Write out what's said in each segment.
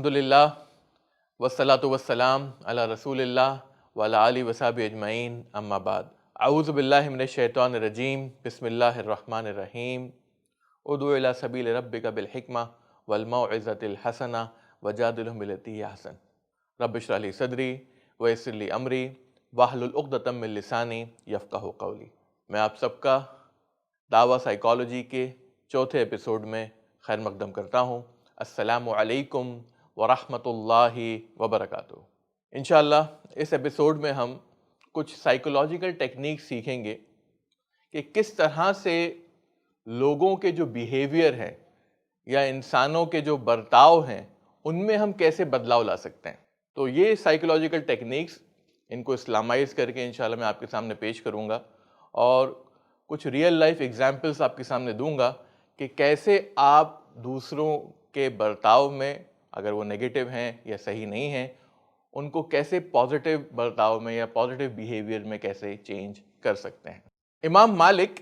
الحمدللہ والصلاۃ والسلام علی رسول اللہ وعلی آلہ وصحبہ اجمعین، اما بعد۔ اعوذ باللہ من الشیطان الرجیم، بسم اللہ الرحمن الرحیم۔ ادعو الی سبیل ربک بالحکمہ والموعظۃ الحسنہ وجادلہم باللتی ہی احسن۔ رب اشرح لی صدری ویسر لی امری واحلل عقدۃ من لسانی یفقہوا قولی۔ میں آپ سب کا دعویٰ سائیکالوجی کے چوتھے ایپیسوڈ میں خیر مقدم کرتا ہوں۔ السلام علیکم ورحمۃ اللہ وبرکاتہ۔ انشاءاللہ اس ایپیسوڈ میں ہم کچھ سائیکولوجیکل ٹیکنیک سیکھیں گے کہ کس طرح سے لوگوں کے جو بیہیویئر ہیں یا انسانوں کے جو برتاؤ ہیں ان میں ہم کیسے بدلاؤ لا سکتے ہیں۔ تو یہ سائیکولوجیکل ٹیکنیکس، ان کو اسلامائز کر کے انشاءاللہ میں آپ کے سامنے پیش کروں گا اور کچھ ریئل لائف ایگزامپلس آپ کے سامنے دوں گا کہ کیسے آپ دوسروں کے برتاؤ میں، اگر وہ نیگیٹو ہیں یا صحیح نہیں ہیں، ان کو کیسے پازیٹیو برتاؤ میں یا پازیٹیو بیہیویئر میں کیسے چینج کر سکتے ہیں۔ امام مالک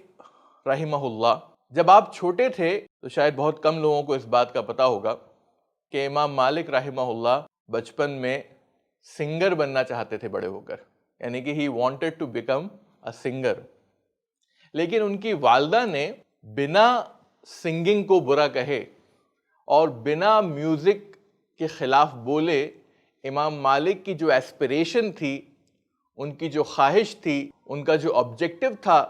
رحمہ اللہ، جب آپ چھوٹے تھے تو شاید بہت کم لوگوں کو اس بات کا پتہ ہوگا کہ امام مالک رحمہ اللہ بچپن میں سنگر بننا چاہتے تھے بڑے ہو کر، یعنی کہ he wanted to become a singer. لیکن ان کی والدہ نے بنا سنگنگ کو برا کہے اور بنا میوزک کے خلاف بولے امام مالک کی جو ایسپریشن تھی، ان کی جو خواہش تھی، ان کا جو آبجیکٹو تھا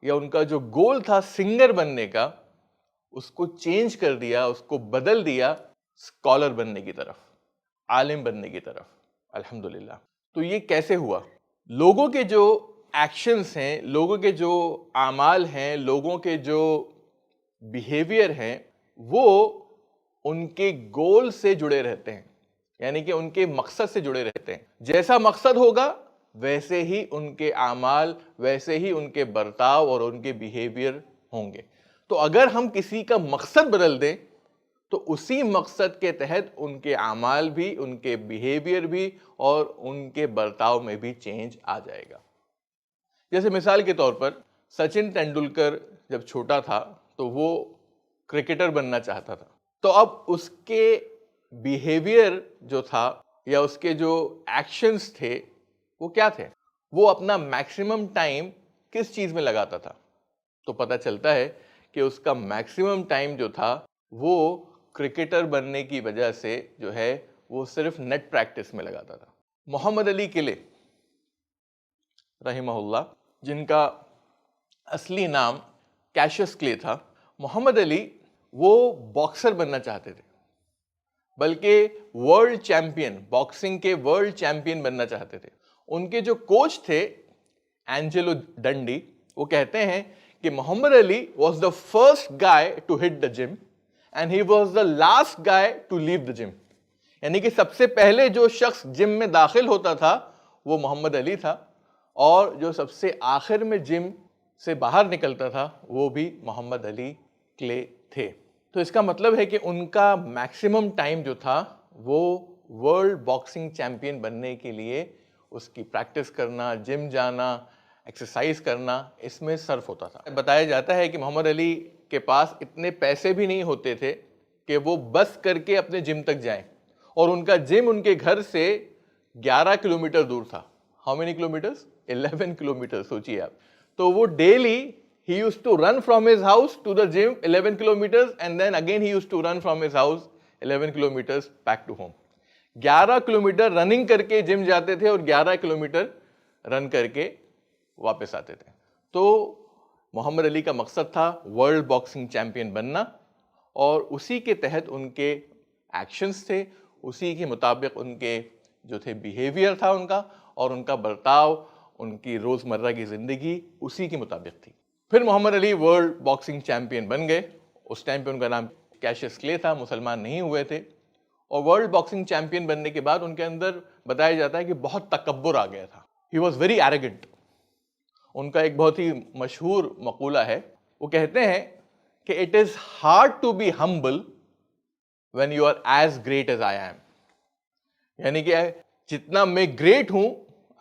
یا ان کا جو گول تھا سنگر بننے کا، اس کو چینج کر دیا، اس کو بدل دیا اسکالر بننے کی طرف، عالم بننے کی طرف۔ الحمدللہ۔ تو یہ کیسے ہوا؟ لوگوں کے جو ایکشنز ہیں، لوگوں کے جو اعمال ہیں، لوگوں کے جو بیہیویئر ہیں، وہ ان کے گول سے جڑے رہتے ہیں، یعنی کہ ان کے مقصد سے جڑے رہتے ہیں۔ جیسا مقصد ہوگا ویسے ہی ان کے اعمال، ویسے ہی ان کے برتاؤ اور ان کے بیہیویئر ہوں گے۔ تو اگر ہم کسی کا مقصد بدل دیں تو اسی مقصد کے تحت ان کے اعمال بھی، ان کے بیہیویئر بھی اور ان کے برتاؤ میں بھی چینج آ جائے گا۔ جیسے مثال کے طور پر سچن تینڈولکر جب چھوٹا تھا تو وہ کرکٹر بننا چاہتا تھا، تو اب اس کے بیہیویئر جو تھا یا اس کے جو ایکشنز تھے وہ کیا تھے؟ وہ اپنا میکسیمم ٹائم کس چیز میں لگاتا تھا؟ تو پتہ چلتا ہے کہ اس کا میکسیمم ٹائم جو تھا وہ کرکٹر بننے کی وجہ سے جو ہے وہ صرف نیٹ پریکٹس میں لگاتا تھا۔ محمد علی کلے رحمہ اللہ، جن کا اصلی نام کیشیس کلے تھا، محمد علی وہ باکسر بننا چاہتے تھے، بلکہ ورلڈ چیمپئن، باکسنگ کے ورلڈ چیمپئن بننا چاہتے تھے۔ ان کے جو کوچ تھے اینجلو ڈنڈی، وہ کہتے ہیں کہ Muhammad Ali was the first guy to hit the gym and he was the last guy to leave the gym, یعنی کہ سب سے پہلے جو شخص جم میں داخل ہوتا تھا وہ محمد علی تھا، اور جو سب سے آخر میں جم سے باہر نکلتا تھا وہ بھی محمد علی کلے تھے۔ تو اس کا مطلب ہے کہ ان کا میکسیمم ٹائم جو تھا وہ ورلڈ باکسنگ چیمپئن بننے کے لیے اس کی پریکٹس کرنا، جم جانا، ایکسرسائز کرنا، اس میں صرف ہوتا تھا۔ بتایا جاتا ہے کہ محمد علی کے پاس اتنے پیسے بھی نہیں ہوتے تھے کہ وہ بس کر کے اپنے جم تک جائیں، اور ان کا جم ان کے گھر سے 11 کلومیٹر دور تھا۔ How many kilometres? 11 کلومیٹر، سوچیے آپ۔ تو وہ daily he used to run from his house to the gym 11 kilometers and then again he used to run from his house 11 kilometers back to home۔ 11 kilometre running کر کے جم جاتے تھے اور 11 kilometre رن کر کے واپس آتے تھے۔ تو محمد علی کا مقصد تھا ورلڈ باکسنگ چیمپئن بننا، اور اسی کے تحت ان کے ایکشنز تھے، اسی کے مطابق ان کے جو تھے بیہیویئر تھا ان کا، اور ان کا برتاؤ، ان کی روزمرہ کی زندگی اسی کے مطابق تھی۔ پھر محمد علی ورلڈ باکسنگ چیمپئن بن گئے۔ اس ٹائم پہ ان کا نام کیشیس کلے تھا، مسلمان نہیں ہوئے تھے، اور ورلڈ باکسنگ چیمپئن بننے کے بعد ان کے اندر بتایا جاتا ہے کہ بہت تکبر آ گیا تھا۔ He was very arrogant. ان کا ایک بہت ہی مشہور مقولہ ہے، وہ کہتے ہیں کہ it is hard to be humble when you are as great as I am, یعنی کہ جتنا میں گریٹ ہوں،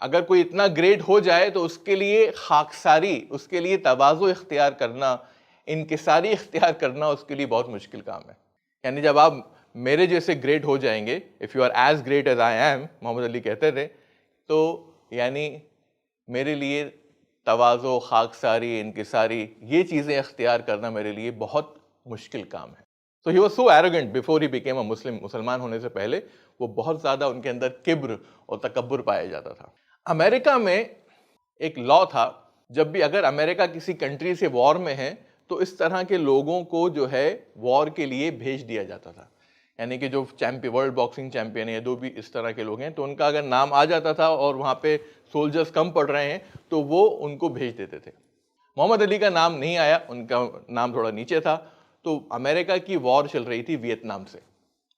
اگر کوئی اتنا گریٹ ہو جائے تو اس کے لیے خاکساری، اس کے لیے تواضع اختیار کرنا، انکساری اختیار کرنا اس کے لیے بہت مشکل کام ہے۔ یعنی جب آپ میرے جیسے گریٹ ہو جائیں گے, if you are as great as I am, Muhammad Ali کہتے تھے, تو یعنی میرے لیے تواضع, خاکساری, انکساری, یہ چیزیں اختیار کرنا میرے لیے بہت مشکل کام ہے. So he was so arrogant before he became a Muslim. مسلمان ہونے سے پہلے وہ بہت زیادہ ان کے اندر کبر اور تکبر پایا جاتا تھا. امریکہ میں ایک لا تھا, جب بھی اگر امریکہ کسی کنٹری سے وار میں ہے تو اس طرح کے لوگوں کو جو ہے وار کے لیے بھیج دیا جاتا تھا. یعنی کہ جو ورلڈ باکسنگ چیمپئن ہے, جو بھی اس طرح کے لوگ ہیں, تو ان کا اگر نام آ جاتا تھا اور وہاں پہ سولجرز کم پڑ رہے ہیں تو وہ ان کو بھیج دیتے تھے. محمد علی کا نام نہیں آیا, ان کا نام تھوڑا نیچے تھا. تو امریکہ کی وار چل رہی تھی ویتنام سے,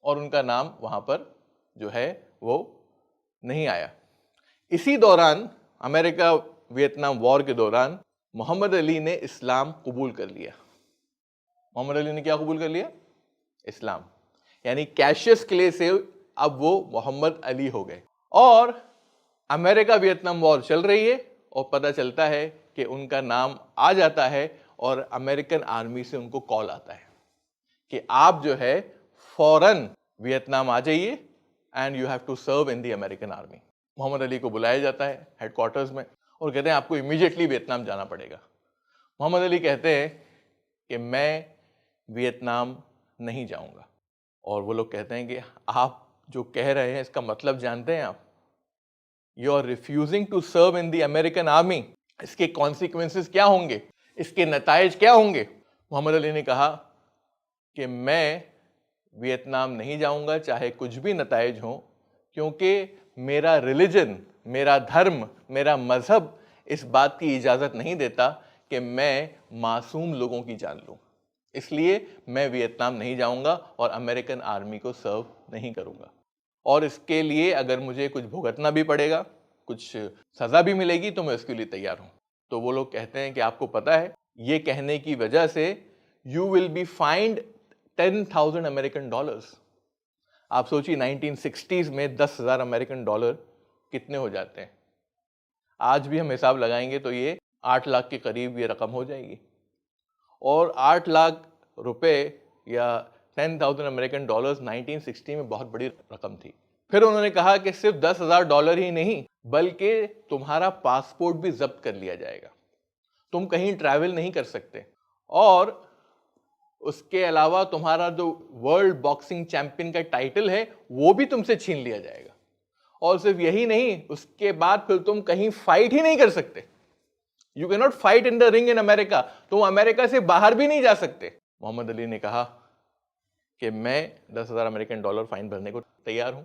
اور ان کا نام وہاں پر جو ہے وہ نہیں آیا. اسی دوران امریکہ ویتنام وار کے دوران محمد علی نے اسلام قبول کر لیا. محمد علی نے کیا قبول کر لیا؟ اسلام. یعنی کیشیس کلے سے اب وہ محمد علی ہو گئے. اور امریکہ ویتنام وار چل رہی ہے اور پتہ چلتا ہے کہ ان کا نام آ جاتا ہے, اور امریکن آرمی سے ان کو کال آتا ہے کہ آپ جو ہے فوراً ویتنام آ جائیے, and you have to serve in the American army. Muhammad Ali کو بلایا جاتا ہے ہیڈ کوارٹرز میں اور کہتے ہیں آپ کو امیڈیٹلی ویتنام جانا پڑے گا. محمد علی کہتے ہیں کہ میں ویتنام نہیں جاؤں گا. اور وہ لوگ کہتے ہیں کہ آپ جو کہہ رہے ہیں اس کا مطلب جانتے ہیں آپ؟ You are refusing to serve in the American army. اس کے کانسیکوینسز کیا ہوں گے, اس کے نتائج کیا ہوں گے؟ محمد علی نے کہا کہ میں ویتنام نہیں جاؤں گا چاہے کچھ بھی نتائج ہوں, کیونکہ میرا ریلیجن, میرا دھرم, میرا مذہب اس بات کی اجازت نہیں دیتا کہ میں معصوم لوگوں کی جان لوں. اس لیے میں ویتنام نہیں جاؤں گا اور امریکن آرمی کو سرو نہیں کروں گا, اور اس کے لیے اگر مجھے کچھ بھگتنا بھی پڑے گا, کچھ سزا بھی ملے گی, تو میں اس کے لیے تیار ہوں. تو وہ لوگ کہتے ہیں کہ آپ کو پتہ ہے یہ کہنے کی وجہ سے you will be find $10,000 American dollars. آپ سوچیے 1960s میں 10,000 امریکن ڈالر کتنے ہو جاتے ہیں؟ آج بھی ہم حساب لگائیں گے تو یہ 8 لاکھ کے قریب یہ رقم ہو جائے گی. اور 8 لاکھ روپے یا 10,000 امریکن ڈالرز 1960 میں بہت بڑی رقم تھی. پھر انہوں نے کہا کہ صرف $10,000 ہی نہیں بلکہ تمہارا پاسپورٹ بھی ضبط کر لیا جائے گا, تم کہیں ٹریول نہیں کر سکتے, اور اس کے علاوہ تمہارا جو ورلڈ باکسنگ چیمپئن کا ٹائٹل ہے وہ بھی تم سے چھین لیا جائے گا. اور صرف یہی نہیں, اس کے بعد پھر تم کہیں فائٹ ہی نہیں کر سکتے. یو کی ناٹ فائٹ ان دا رنگ ان امریکہ, تم امریکہ سے باہر بھی نہیں جا سکتے. محمد علی نے کہا کہ میں 10,000 امریکن ڈالر فائن بھرنے کو تیار ہوں.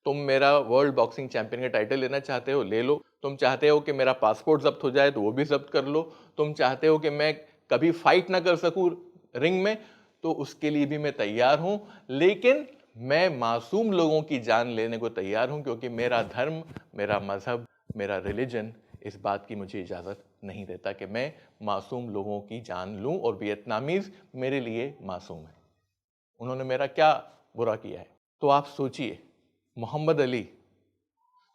تم میرا ورلڈ باکسنگ چیمپئن کا ٹائٹل لینا چاہتے ہو لے لو, تم چاہتے ہو کہ میرا پاسپورٹ ضبط ہو جائے تو وہ بھی ضبط کر لو, تم چاہتے ہو کہ میں کبھی فائٹ نہ کر سکوں رنگ میں تو اس کے لیے بھی میں تیار ہوں, لیکن میں معصوم لوگوں کی جان لینے کو تیار ہوں, کیونکہ میرا دھرم, میرا مذہب, میرا ریلیجن اس بات کی مجھے اجازت نہیں دیتا کہ میں معصوم لوگوں کی جان لوں, اور ویتنامیز میرے لیے معصوم ہیں. انہوں نے میرا کیا برا کیا ہے؟ تو آپ سوچئے محمد علی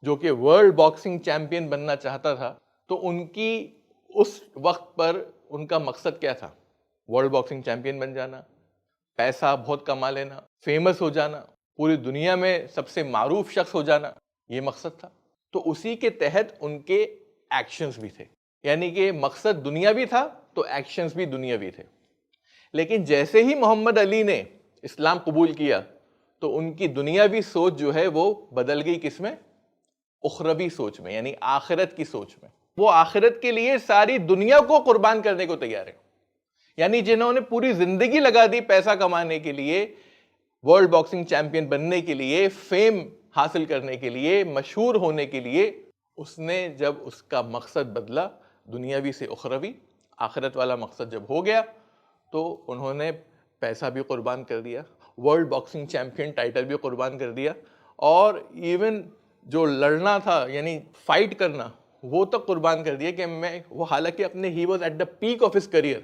جو کہ ورلڈ باکسنگ چیمپئن بننا چاہتا تھا, تو ان کی اس وقت پر ان کا مقصد کیا تھا؟ ورلڈ باکسنگ چیمپئن بن جانا, پیسہ بہت کما لینا, فیمس ہو جانا, پوری دنیا میں سب سے معروف شخص ہو جانا, یہ مقصد تھا. تو اسی کے تحت ان کے ایکشنز بھی تھے, یعنی کہ مقصد دنیاوی تھا تو ایکشنز بھی دنیاوی تھے. لیکن جیسے ہی محمد علی نے اسلام قبول کیا تو ان کی دنیاوی سوچ جو ہے وہ بدل گئی, کس میں؟ اخروی سوچ میں, یعنی آخرت کی سوچ میں. وہ آخرت کے لیے ساری دنیا کو قربان کرنے کو تیار ہے. یعنی جنہوں نے پوری زندگی لگا دی پیسہ کمانے کے لیے, ورلڈ باکسنگ چیمپئن بننے کے لیے, فیم حاصل کرنے کے لیے, مشہور ہونے کے لیے, اس نے جب اس کا مقصد بدلا دنیاوی سے اخروی, آخرت والا مقصد جب ہو گیا, تو انہوں نے پیسہ بھی قربان کر دیا, ورلڈ باکسنگ چیمپئن ٹائٹل بھی قربان کر دیا, اور ایون جو لڑنا تھا یعنی فائٹ کرنا وہ تک قربان کر دیا کہ میں وہ, حالانکہ اپنے ہی was at the peak of his career,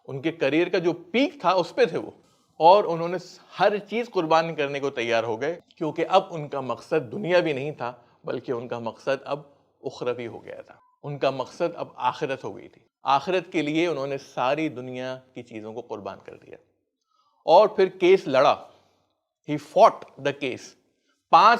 ان کے کریئر کا جو پیک تھا اس پہ تھے وہ, اور انہوں نے ہر چیز قربان کرنے کو تیار ہو گئے, کیونکہ اب ان کا مقصد دنیا بھی نہیں تھا بلکہ ان کا مقصد اب اخروی ہو گیا تھا. ان کا مقصد اب آخرت ہو گئی تھی. آخرت کے لیے انہوں نے ساری دنیا کی چیزوں کو قربان کر دیا. اور پھر کیس لڑا, He fought the case. 5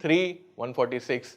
3 146,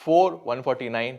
4 149.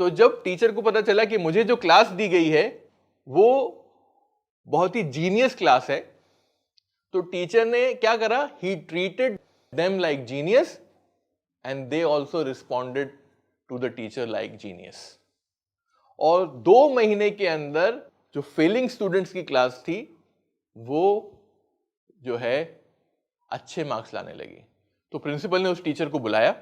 تو جب ٹیچر کو پتا چلا کہ مجھے جو کلاس دی گئی ہے وہ بہت ہی جینیس کلاس ہے, تو ٹیچر نے کیا کرا, ہی treated them like genius and they also responded to the teacher like genius. اور 2 مہینے کے اندر جو فیلنگ اسٹوڈنٹس کی کلاس تھی وہ جو ہے اچھے مارکس لانے لگی. تو پرنسپل نے اس ٹیچر کو بلایا,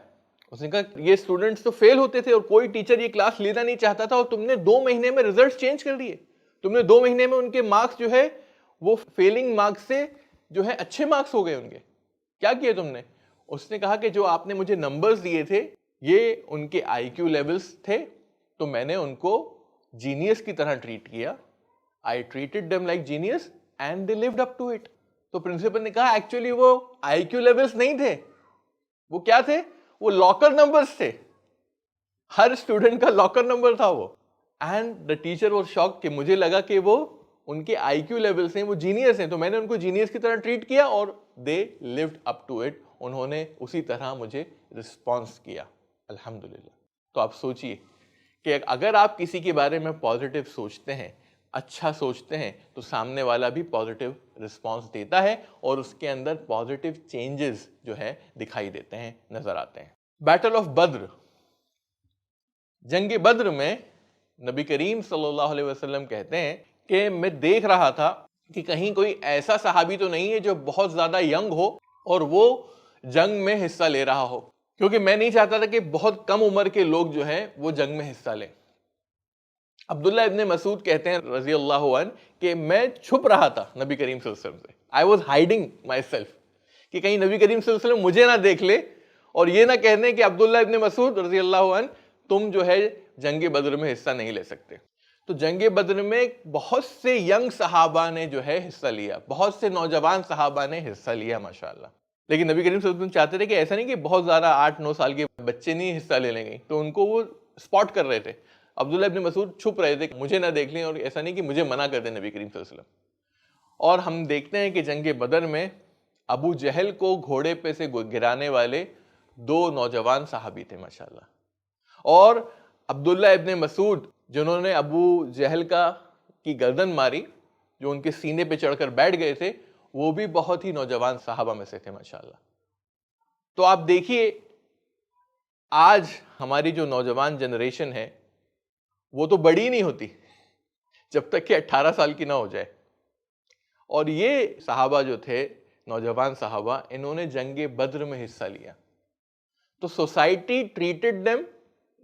اس نے کہا یہ اسٹوڈنٹس تو فیل ہوتے تھے اور کوئی ٹیچر یہ کلاس لینا نہیں چاہتا تھا, اور تم نے 2 مہینے میں ریزلٹ چینج کر دیے, تم نے 2 مہینے میں ان کے مارکس جو ہے وہ فیلنگ مارکس سے جو ہے اچھے مارکس ہو گئے ان کے, کیا کیا تم نے؟ اس نے کہا کہ جو آپ نے مجھے نمبرز دیے تھے یہ ان کے آئی کیو لیولز تھے, تو میں نے ان کو جینیس کی طرح ٹریٹ کیا. I treated them like genius and they lived up to it. تو پرنسپل نے کہا ایکچولی وہ آئی کیو لیولز نہیں تھے, وہ کیا تھے, وہ لاکر نمبرز تھے, ہر اسٹوڈنٹ کا لاکر نمبر تھا وہ. And the teacher was shock کہ مجھے لگا کہ وہ ان کے آئی کیو لیولز ہیں, وہ جینیس ہیں, تو میں نے ان کو جینیس کی طرح ٹریٹ کیا اور دے lived up to it, انہوں نے اسی طرح مجھے رسپانس کیا الحمدللہ. تو آپ سوچئے کہ اگر آپ کسی کے بارے میں پازیٹیو سوچتے ہیں, اچھا سوچتے ہیں, تو سامنے والا بھی پازیٹیو رسپانس دیتا ہے اور اس کے اندر پازیٹیو چینجز جو ہے دکھائی دیتے ہیں, نظر آتے ہیں. بیٹل آف بدر, جنگ بدر میں نبی کریم صلی اللہ علیہ وسلم کہتے ہیں کہ میں دیکھ رہا تھا کہ کہیں کوئی ایسا صحابی تو نہیں ہے جو بہت زیادہ ینگ ہو اور وہ جنگ میں حصہ لے رہا ہو, کیونکہ میں نہیں چاہتا تھا کہ بہت کم عمر کے لوگ جو ہیں وہ جنگ میں حصہ لیں. عبداللہ ابن مسعود کہتے ہیں رضی اللہ عنہ کہ میں چھپ رہا تھا نبی کریم صلی اللہ علیہ وسلم سے, I was hiding myself, کہ کہیں نبی کریم صلی اللہ علیہ وسلم مجھے نہ دیکھ لے اور یہ نہ کہہ دیں کہ عبداللہ ابن مسعود رضی اللہ عنہ تم جو ہے جنگ بدر میں حصہ نہیں لے سکتے. تو جنگ بدر میں بہت سے ینگ صحابہ نے جو ہے حصہ لیا, بہت سے نوجوان صحابہ نے حصہ لیا ماشاءاللہ. لیکن نبی کریم صلی اللہ علیہ وسلم چاہتے تھے کہ ایسا نہیں کہ بہت زیادہ 8-9 سال کے بچے نہیں حصہ لے لیں گے, تو ان کو وہ اسپاٹ کر رہے تھے. عبداللہ ابن مسعود چھپ رہے تھے کہ مجھے نہ دیکھ لیں, اور ایسا نہیں کہ مجھے منع کر دیں نبی کریم صلی اللہ علیہ وسلم. اور ہم دیکھتے ہیں کہ جنگ بدر میں ابو جہل کو گھوڑے پہ سے گرانے والے 2 نوجوان صحابی تھے ماشاءاللہ, اور عبداللہ ابن مسعود جنہوں نے ابو جہل کی گردن ماری, جو ان کے سینے پہ چڑھ کر بیٹھ گئے تھے, وہ بھی بہت ہی نوجوان صحابہ میں سے تھے ماشاءاللہ. تو آپ دیکھیے آج ہماری جو نوجوان جنریشن ہے وہ تو بڑی نہیں ہوتی جب تک کہ 18 سال کی نہ ہو جائے. اور یہ صحابہ جو تھے نوجوان صحابہ, انہوں نے جنگ بدر میں حصہ لیا, تو society treated them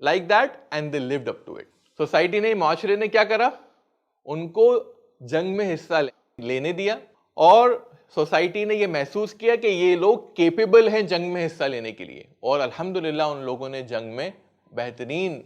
like that and they lived up to it. Society نے, معاشرے نے کیا کرا, ان کو جنگ میں حصہ لینے دیا, اور سوسائٹی نے یہ محسوس کیا کہ یہ لوگ کیپیبل ہیں جنگ میں حصہ لینے کے لیے, اور الحمدللہ ان لوگوں نے جنگ میں بہترین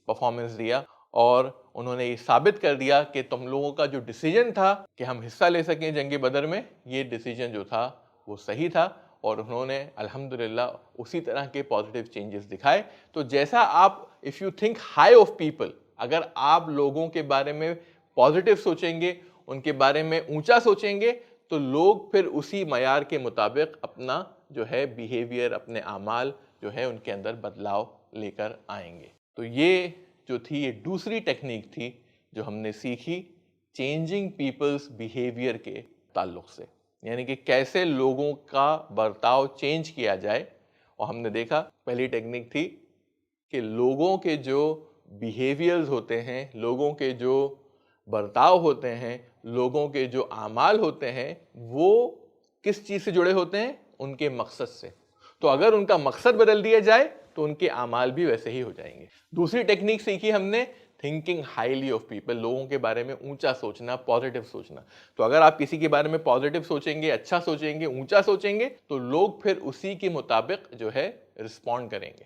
پرفارمنس دیا, اور انہوں نے یہ ثابت کر دیا کہ تم لوگوں کا جو ڈیسیجن تھا کہ ہم حصہ لے سکیں جنگ بدر میں, یہ ڈیسیجن جو تھا وہ صحیح تھا, اور انہوں نے الحمدللہ اسی طرح کے پازیٹیو چینجز دکھائے. تو جیسا آپ if you think high of people, اگر آپ لوگوں کے بارے میں پازیٹیو سوچیں گے, ان کے بارے میں اونچا سوچیں گے, تو لوگ پھر اسی معیار کے مطابق اپنا جو ہے بیہیویئر, اپنے اعمال جو ہے ان کے اندر بدلاؤ لے کر آئیں گے. تو یہ جو تھی یہ دوسری ٹیکنیک تھی جو ہم نے سیکھی چینجنگ پیپلز بیہیویئر کے تعلق سے, یعنی کہ کیسے لوگوں کا برتاؤ چینج کیا جائے. اور ہم نے دیکھا پہلی ٹیکنیک تھی کہ لوگوں کے جو بیہیویئرز ہوتے ہیں, لوگوں کے جو برتاؤ ہوتے ہیں, لوگوں کے جو اعمال ہوتے ہیں, وہ کس چیز سے جڑے ہوتے ہیں, ان کے مقصد سے. تو اگر ان کا مقصد بدل دیا جائے تو ان کے اعمال بھی ویسے ہی ہو جائیں گے. دوسری ٹیکنیک سیکھی ہم نے تھنکنگ ہائیلی آف پیپل, لوگوں کے بارے میں اونچا سوچنا, پازیٹیو سوچنا. تو اگر آپ کسی کے بارے میں پازیٹیو سوچیں گے, اچھا سوچیں گے, اونچا سوچیں گے, تو لوگ پھر اسی کے مطابق جو ہے رسپونڈ کریں گے,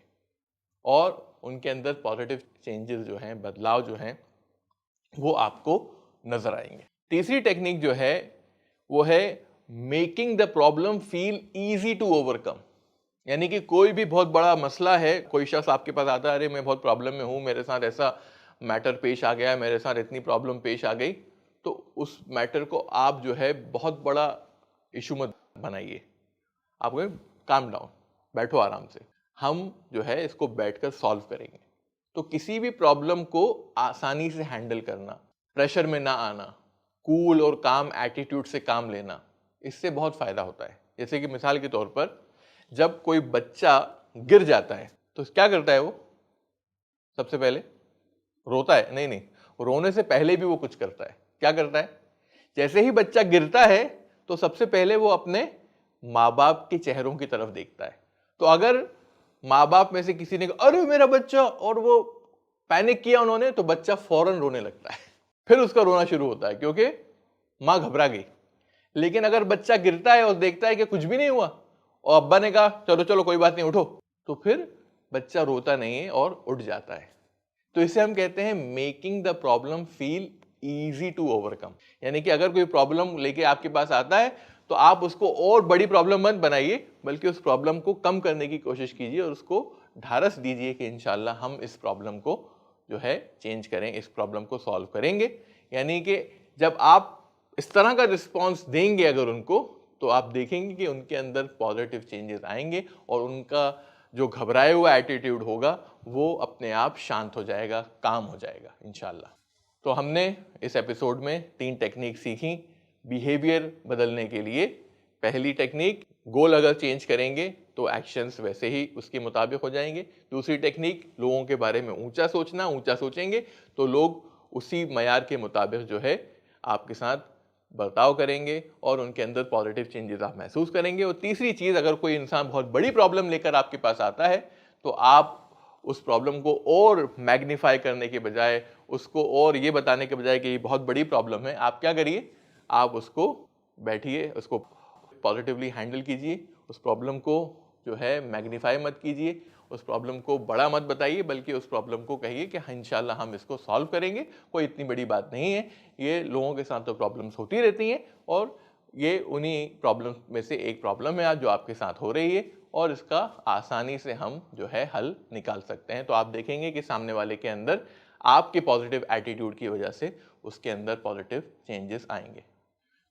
اور ان کے اندر پازیٹیو چینجز جو ہیں, بدلاؤ جو ہیں, وہ آپ کو نظر آئیں گے. تیسری ٹیکنیک جو ہے وہ ہے making the problem feel easy to overcome. یعنی کہ کوئی بھی بہت بڑا مسئلہ ہے, کوئی شخص آپ کے پاس آتا ہے, ارے میں بہت پرابلم میں ہوں, میرے ساتھ ایسا میٹر پیش آ گیا ہے, میرے ساتھ اتنی پرابلم پیش آ گئی, تو اس میٹر کو آپ جو ہے بہت بڑا ایشو مت بنائیے. آپ کو کام ڈاؤن, بیٹھو آرام سے, ہم جو ہے اس کو بیٹھ کر سالو کریں گے. تو کسی بھی پرابلم کو آسانی سے ہینڈل کرنا، پریشر میں نہ آنا، کول اور کام ایٹیٹیوڈ سے کام لینا، اس سے بہت فائدہ ہوتا ہے. جیسے کہ مثال کے طور پر جب کوئی بچہ گر جاتا ہے تو کیا کرتا ہے وہ؟ سب سے پہلے روتا ہے؟ نہیں، رونے سے پہلے بھی وہ کچھ کرتا ہے. کیا کرتا ہے؟ جیسے ہی بچہ گرتا ہے تو سب سے پہلے وہ اپنے ماں باپ کے چہروں کی طرف دیکھتا ہے. تو اگر ماں باپ میں سے کسی نے کہا ارے میرا بچہ، اور وہ پینک کیا انہوں نے، تو بچہ فوراً رونے لگتا ہے. پھر اس کا رونا شروع ہوتا ہے کیونکہ ماں گھبرا گئی. لیکن اگر بچہ گرتا ہے اور دیکھتا ہے کہ کچھ بھی نہیں ہوا اور ابا نے کہا چلو کوئی بات نہیں اٹھو، تو پھر بچہ روتا نہیں ہے اور اٹھ جاتا ہے. تو اسے ہم کہتے ہیں making the problem feel easy to overcome. یعنی کہ اگر کوئی پرابلم لے کے آپ کے پاس آتا ہے تو آپ اس کو اور بڑی پرابلم مت بنائیے، بلکہ اس پرابلم کو کم کرنے کی کوشش کیجیے اور اس کو ڈھارس دیجیے کہ انشاءاللہ ہم اس پرابلم کو جو ہے چینج کریں، اس پرابلم کو سالو کریں گے. یعنی کہ جب آپ اس طرح کا رسپانس دیں گے اگر ان کو، تو آپ دیکھیں گے کہ ان کے اندر پازیٹیو چینجز آئیں گے اور ان کا جو گھبرائے ہوا ایٹیٹیوڈ ہوگا وہ اپنے آپ شانت ہو جائے گا، کام ہو جائے گا انشاءاللہ. تو ہم نے اس ایپیسوڈ میں 3 ٹیکنیک سیکھیں بیہیویئر بدلنے کے لیے. پہلی ٹیکنیک، گول اگر چینج کریں گے تو ایکشنز ویسے ہی اس کے مطابق ہو جائیں گے. دوسری ٹیکنیک، لوگوں کے بارے میں اونچا سوچنا، اونچا سوچیں گے تو لوگ اسی معیار کے مطابق جو ہے آپ کے ساتھ برتاؤ کریں گے اور ان کے اندر پازیٹیو چینجز آپ محسوس کریں گے. اور تیسری چیز، اگر کوئی انسان بہت بڑی پرابلم لے کر آپ کے پاس آتا ہے تو آپ اس پرابلم کو اور میگنیفائی کرنے کے بجائے، اس کو اور یہ بتانے کے بجائے کہ یہ بہت بڑی پرابلم ہے، آپ کیا کریے؟ آپ اس کو بیٹھیے، اس کو پازیٹیولی ہینڈل کیجیے. اس پرابلم کو جو ہے میگنیفائی مت کیجیے، اس پرابلم کو بڑا مت بتائیے، بلکہ اس پرابلم کو کہیے کہ انشاءاللہ ہم اس کو سالو کریں گے، کوئی اتنی بڑی بات نہیں ہے. یہ لوگوں کے ساتھ تو پرابلمس ہوتی رہتی ہیں اور یہ انہی پرابلم میں سے ایک پرابلم ہے جو آپ کے ساتھ ہو رہی ہے اور اس کا آسانی سے ہم جو ہے حل نکال سکتے ہیں. تو آپ دیکھیں گے کہ سامنے والے کے اندر آپ کے پازیٹیو ایٹیٹیوڈ کی وجہ سے اس کے اندر پازیٹیو چینجز آئیں گے.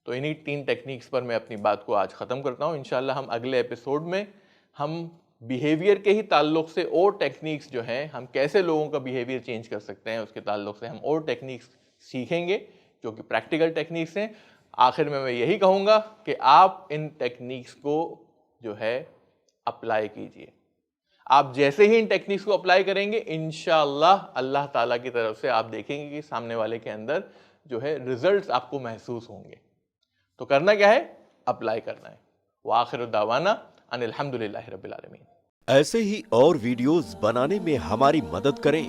تو انہی 3 ٹیکنیکس پر میں اپنی بات کو آج ختم کرتا ہوں. انشاءاللہ ہم اگلے ایپیسوڈ میں ہم بیہیویئر کے ہی تعلق سے اور ٹیکنیکس جو ہیں، ہم کیسے لوگوں کا بیہیویئر چینج کر سکتے ہیں، اس کے تعلق سے ہم اور ٹیکنیکس سیکھیں گے جو کہ پریکٹیکل ٹیکنیکس ہیں. آخر میں یہی کہوں گا کہ آپ ان ٹیکنیکس کو جو ہے اپلائی کیجئے. آپ جیسے ہی ان ٹیکنیکس کو اپلائی کریں گے انشاءاللہ اللہ تعالیٰ کی طرف سے آپ دیکھیں گے کہ سامنے والے کے اندر جو ہے ریزلٹس آپ کو محسوس ہوں گے. تو کرنا کیا ہے؟ اپلائی کرنا ہے. وآخر دعوانا ان الحمدللہ رب العالمین. ایسے ہی اور ویڈیوز بنانے میں ہماری مدد کریں.